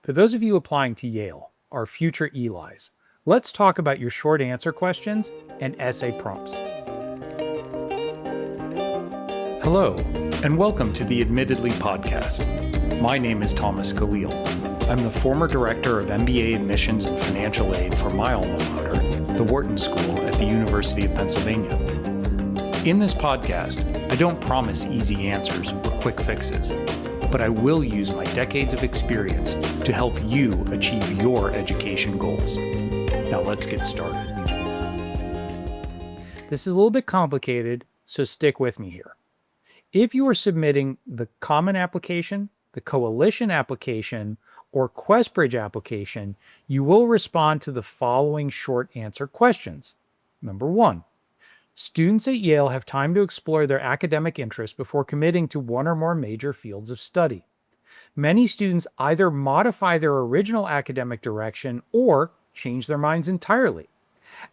For those of you applying to Yale, our future Elis, let's talk about your short answer questions and essay prompts. Hello, and welcome to the Admittedly podcast. My name is Thomas Caleel. I'm the former director of MBA admissions and financial aid for my alma mater, the Wharton School at the University of Pennsylvania. In this podcast, I don't promise easy answers or quick fixes, but I will use my decades of experience to help you achieve your education goals. Now let's get started. This is a little bit complicated, so stick with me here. If you are submitting the Common Application, the Coalition Application, or QuestBridge Application, you will respond to the following short answer questions. Number 1, students at Yale have time to explore their academic interests before committing to one or more major fields of study. Many students either modify their original academic direction or change their minds entirely.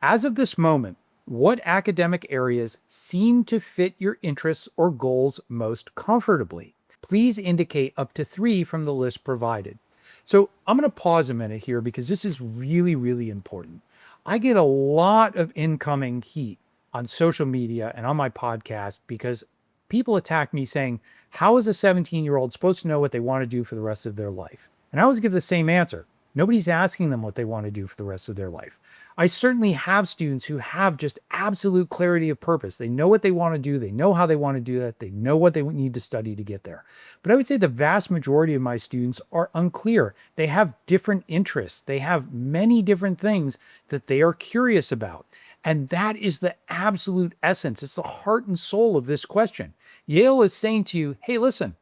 As of this moment, what academic areas seem to fit your interests or goals most comfortably? Please indicate up to 3 from the list provided. So I'm going to pause a minute here because this is really, really important. I get a lot of incoming heat on social media and on my podcast because people attack me saying, how is a 17-year-old supposed to know what they want to do for the rest of their life? And I always give the same answer. Nobody's asking them what they want to do for the rest of their life. I certainly have students who have just absolute clarity of purpose. They know what they want to do. They know how they want to do that. They know what they need to study to get there. But I would say the vast majority of my students are unclear. They have different interests. They have many different things that they are curious about. And that is the absolute essence. It's the heart and soul of this question. Yale is saying to you, hey, listen,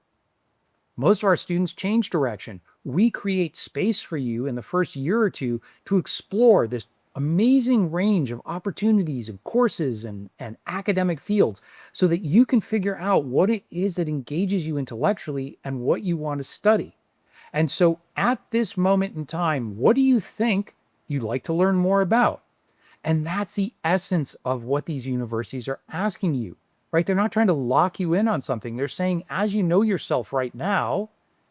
most of our students change direction. We create space for you in the first year or two to explore this amazing range of opportunities and courses and academic fields so that you can figure out what it is that engages you intellectually and what you want to study. And so at this moment in time, what do you think you'd like to learn more about? And that's the essence of what these universities are asking you, right? They're not trying to lock you in on something. They're saying, as you know yourself right now,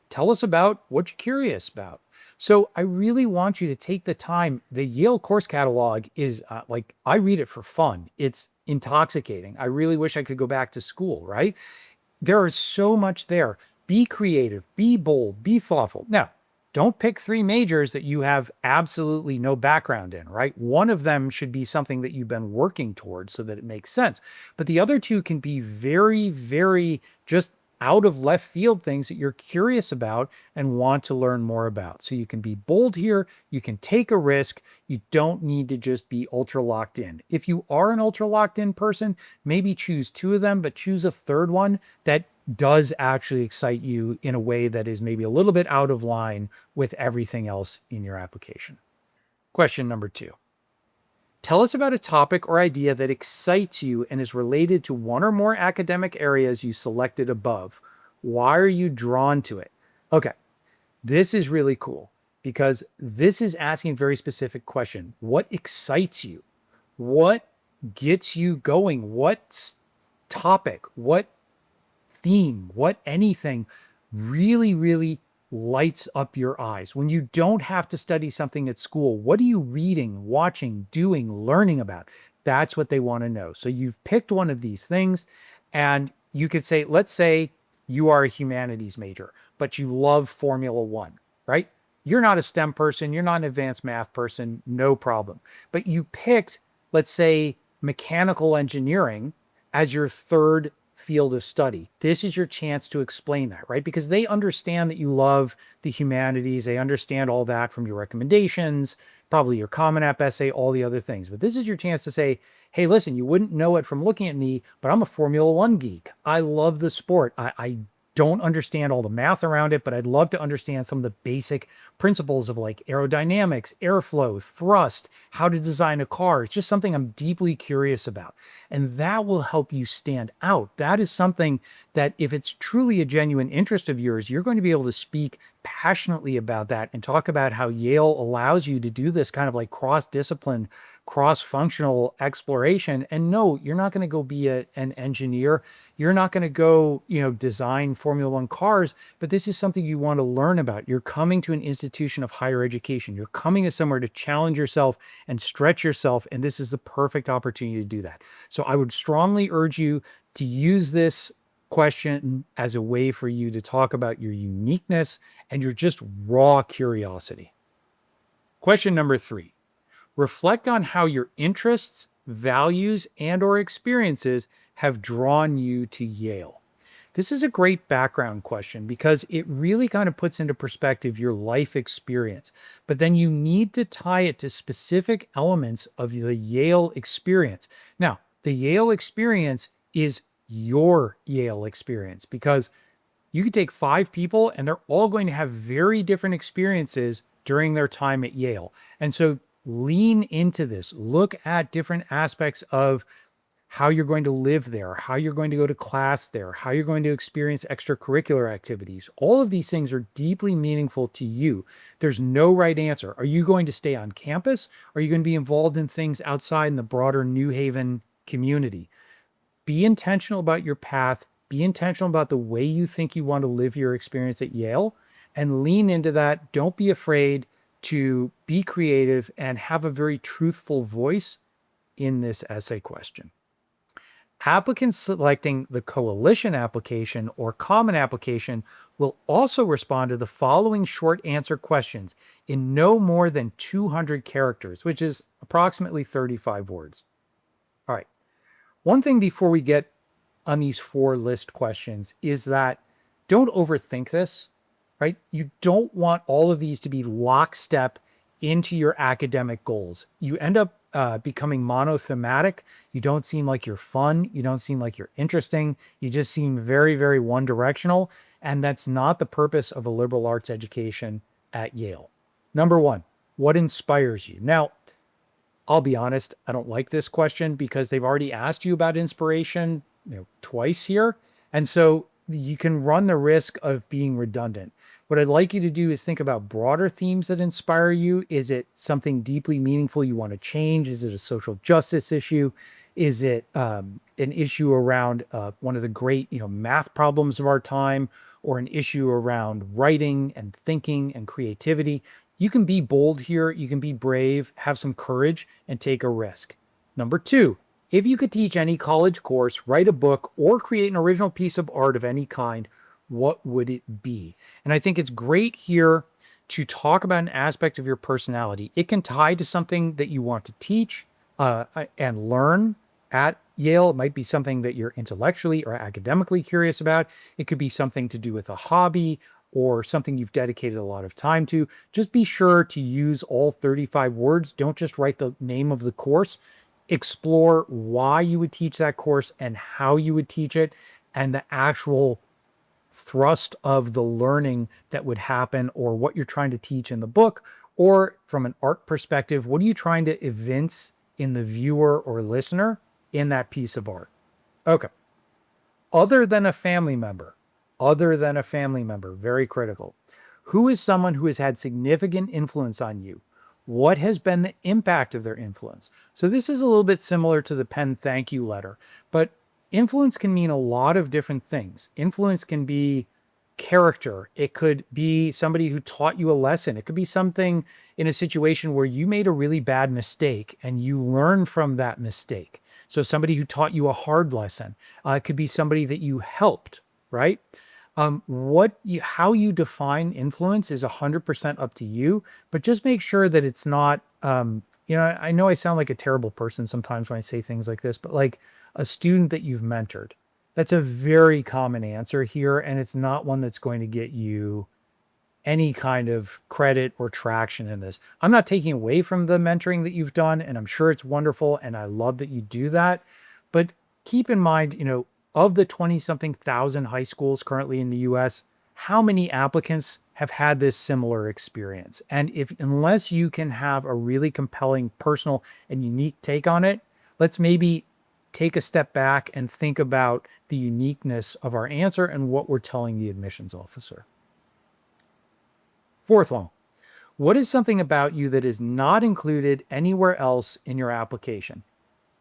tell us about what you're curious about. So I really want you to take the time. The Yale course catalog is I read it for fun. It's intoxicating. I really wish I could go back to school, right? There is so much there. Be creative, be bold, be thoughtful. Now, don't pick 3 majors that you have absolutely no background in, right? One of them should be something that you've been working towards so that it makes sense. But the other 2 can be very, very just out of left field things that you're curious about and want to learn more about. So you can be bold here. You can take a risk. You don't need to just be ultra locked in. If you are an ultra locked in person, maybe choose 2 of them, but choose a third one that does actually excite you in a way that is maybe a little bit out of line with everything else in your application. Question number 2. Tell us about a topic or idea that excites you and is related to one or more academic areas you selected above. Why are you drawn to it? Okay, this is really cool because this is asking a very specific question. What excites you? What gets you going? What topic? What theme? What anything really, really lights up your eyes? When you don't have to study something at school, what are you reading, watching, doing, learning about? That's what they want to know. So you've picked one of these things and you could say, let's say you are a humanities major, but you love Formula One, right? You're not a STEM person. You're not an advanced math person, no problem. But you picked, let's say, mechanical engineering as your third field of study. This is your chance to explain that, right? Because they understand that you love the humanities. They understand all that from your recommendations, probably your Common App essay, all the other things. But this is your chance to say, hey, listen, you wouldn't know it from looking at me, but I'm a Formula One geek. I love the sport. I don't understand all the math around it, but I'd love to understand some of the basic principles of like aerodynamics, airflow, thrust, how to design a car. It's just something I'm deeply curious about. And that will help you stand out. That is something that if it's truly a genuine interest of yours, you're going to be able to speak passionately about that and talk about how Yale allows you to do this kind of like cross-discipline, cross-functional exploration. And no, you're not going to go be an engineer. You're not going to go, design Formula One cars, but this is something you want to learn about. You're coming to an institution of higher education. You're coming to somewhere to challenge yourself and stretch yourself. And this is the perfect opportunity to do that. So I would strongly urge you to use this question as a way for you to talk about your uniqueness and your just raw curiosity. Question number 3. Reflect on how your interests, values, and/or experiences have drawn you to Yale. This is a great background question because it really kind of puts into perspective your life experience, but then you need to tie it to specific elements of the Yale experience. Now, the Yale experience is your Yale experience because you could take 5 people and they're all going to have very different experiences during their time at Yale. And so lean into this, look at different aspects of how you're going to live there, how you're going to go to class there, how you're going to experience extracurricular activities. All of these things are deeply meaningful to you. There's no right answer. Are you going to stay on campus? Are you going to be involved in things outside in the broader New Haven community? Be intentional about your path. Be intentional about the way you think you want to live your experience at Yale and lean into that. Don't be afraid to be creative and have a very truthful voice in this essay question. Applicants selecting the coalition application or common application will also respond to the following short answer questions in no more than 200 characters, which is approximately 35 words. All right. One thing before we get on these 4 list questions is that don't overthink this, right? You don't want all of these to be lockstep into your academic goals. You end up becoming monothematic. You don't seem like you're fun. You don't seem like you're interesting. You just seem very, very one directional. And that's not the purpose of a liberal arts education at Yale. Number 1, what inspires you? Now, I'll be honest, I don't like this question because they've already asked you about inspiration, twice here. And so you can run the risk of being redundant. What I'd like you to do is think about broader themes that inspire you. Is it something deeply meaningful you want to change? Is it a social justice issue? Is it an issue around one of the great, math problems of our time, or an issue around writing and thinking and creativity? You can be bold here. You can be brave, have some courage, and take a risk. Number 2, if you could teach any college course, write a book, or create an original piece of art of any kind, what would it be? And I think it's great here to talk about an aspect of your personality. It can tie to something that you want to teach and learn at Yale. It might be something that you're intellectually or academically curious about. It could be something to do with a hobby or something you've dedicated a lot of time to. Just be sure to use all 35 words. Don't just write the name of the course. Explore why you would teach that course and how you would teach it and the actual thrust of the learning that would happen, or what you're trying to teach in the book, or from an art perspective, what are you trying to evince in the viewer or listener in that piece of art? Okay. Other than a family member, very critical. Who is someone who has had significant influence on you? What has been the impact of their influence? So this is a little bit similar to the pen thank you letter, but influence can mean a lot of different things. Influence can be character. It could be somebody who taught you a lesson. It could be something in a situation where you made a really bad mistake and you learn from that mistake. So somebody who taught you a hard lesson. It could be somebody that you helped, right? How you define influence is 100% up to you, but just make sure that it's not, I know I sound like a terrible person sometimes when I say things like this, but like a student that you've mentored. That's a very common answer here, and it's not one that's going to get you any kind of credit or traction in this. I'm not taking away from the mentoring that you've done, and I'm sure it's wonderful, and I love that you do that. But keep in mind, of the 20-something thousand high schools currently in the US, how many applicants have had this similar experience? And unless you can have a really compelling, personal, and unique take on it, let's maybe take a step back and think about the uniqueness of our answer and what we're telling the admissions officer. Fourth one, what is something about you that is not included anywhere else in your application?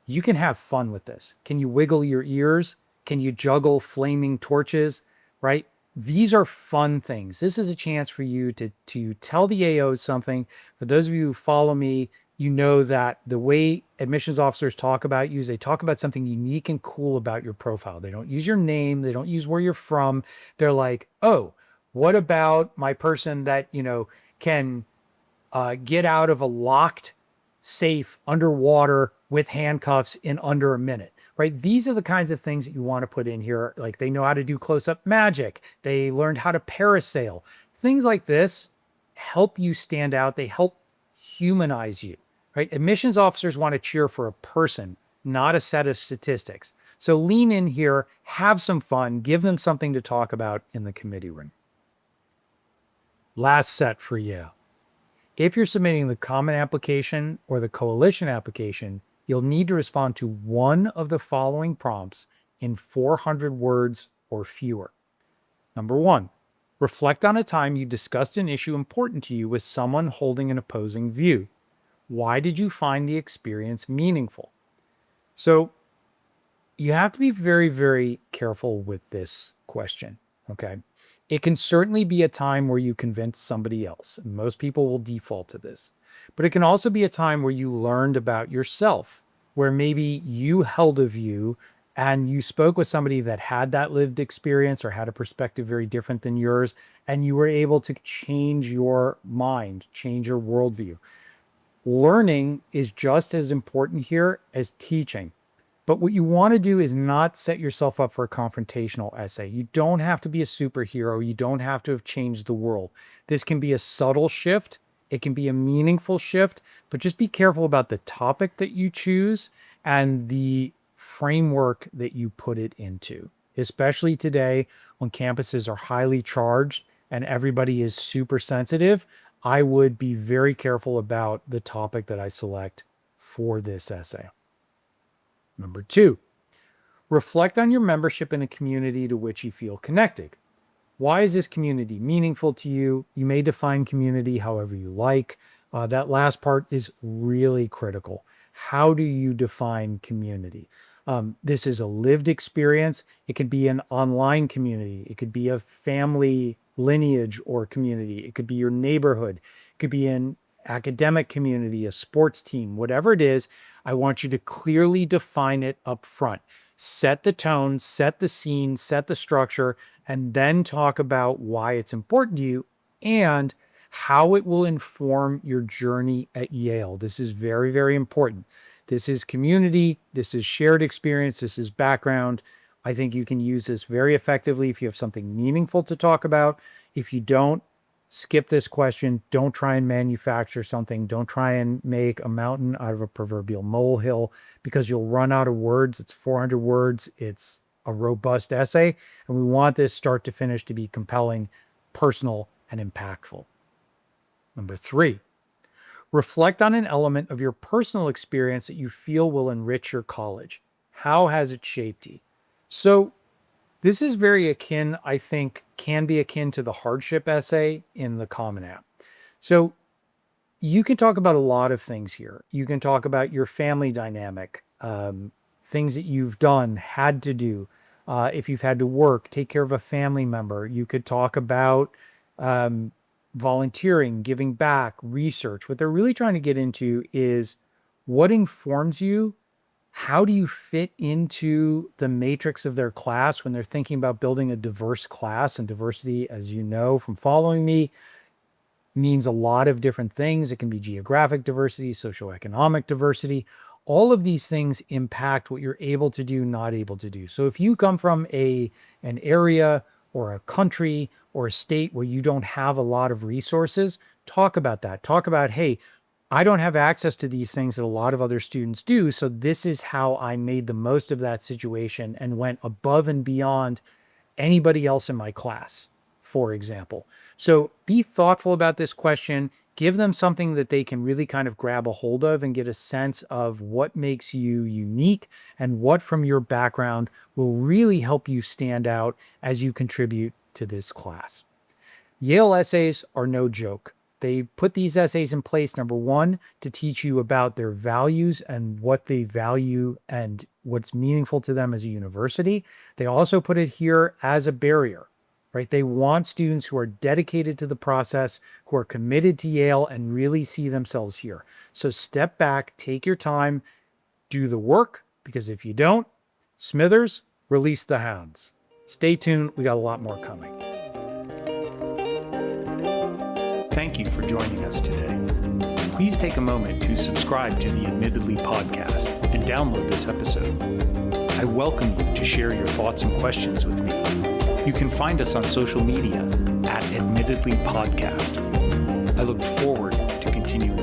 You can have fun with this. Can you wiggle your ears? Can you juggle flaming torches? Right? These are fun things. This is a chance for you to tell the AOs something. For those of you who follow me, you know that the way admissions officers talk about you is they talk about something unique and cool about your profile. They don't use your name. They don't use where you're from. They're like, oh, what about my person that, can get out of a locked safe underwater with handcuffs in under a minute, right? These are the kinds of things that you want to put in here. Like they know how to do close-up magic. They learned how to parasail. Things like this help you stand out. They help humanize you, right? Admissions officers want to cheer for a person, not a set of statistics. So lean in here, have some fun, give them something to talk about in the committee room. Last set for you. If you're submitting the common application or the coalition application, you'll need to respond to one of the following prompts in 400 words or fewer. Number one, reflect on a time you discussed an issue important to you with someone holding an opposing view. Why did you find the experience meaningful? So you have to be very, very careful with this question, okay? It can certainly be a time where you convince somebody else. And most people will default to this. But it can also be a time where you learned about yourself, where maybe you held a view and you spoke with somebody that had that lived experience or had a perspective very different than yours, and you were able to change your mind, change your worldview. Learning is just as important here as teaching. But what you want to do is not set yourself up for a confrontational essay. You don't have to be a superhero. You don't have to have changed the world. This can be a subtle shift. It can be a meaningful shift, but just be careful about the topic that you choose and the framework that you put it into, especially today when campuses are highly charged and everybody is super sensitive. I would be very careful about the topic that I select for this essay. Number two, reflect on your membership in a community to which you feel connected. Why is this community meaningful to you? You may define community however you like. That last part is really critical. How do you define community? This is a lived experience. It could be an online community. It could be a family lineage or community. It could be your neighborhood. It could be an academic community, a sports team, whatever it is. I want you to clearly define it up front. Set the tone, set the scene, set the structure, and then talk about why it's important to you and how it will inform your journey at Yale. This is very, very important. This is community. This is shared experience. This is background. I think you can use this very effectively if you have something meaningful to talk about. If you don't, skip this question. Don't try and manufacture something. Don't try and make a mountain out of a proverbial molehill because you'll run out of words. It's 400 words. It's a robust essay. And we want this start to finish to be compelling, personal, and impactful. Number three, reflect on an element of your personal experience that you feel will enrich your college. How has it shaped you? So this is very akin, I think, can be akin to the hardship essay in the Common App. So you can talk about a lot of things here. You can talk about your family dynamic, things that you've done, had to do. If you've had to work, take care of a family member. You could talk about volunteering, giving back, research. What they're really trying to get into is what informs you. How do you fit into the matrix of their class when they're thinking about building a diverse class? And diversity, as you know from following me, means a lot of different things. It can be geographic diversity, socioeconomic diversity. All of these things impact what you're able to do, not able to do. So if you come from an area or a country or a state where you don't have a lot of resources, talk about that. Talk about, hey, I don't have access to these things that a lot of other students do. So this is how I made the most of that situation and went above and beyond anybody else in my class, for example. So be thoughtful about this question. Give them something that they can really kind of grab a hold of and get a sense of what makes you unique and what from your background will really help you stand out as you contribute to this class. Yale essays are no joke. They put these essays in place, number one, to teach you about their values and what they value and what's meaningful to them as a university. They also put it here as a barrier, right? They want students who are dedicated to the process, who are committed to Yale and really see themselves here. So step back, take your time, do the work, because if you don't, Smithers, release the hounds. Stay tuned. We got a lot more coming. Thank you for joining us today. Please take a moment to subscribe to the Admittedly podcast and download this episode. I welcome you to share your thoughts and questions with me. You can find us on social media at Admittedly Podcast. I look forward to continuing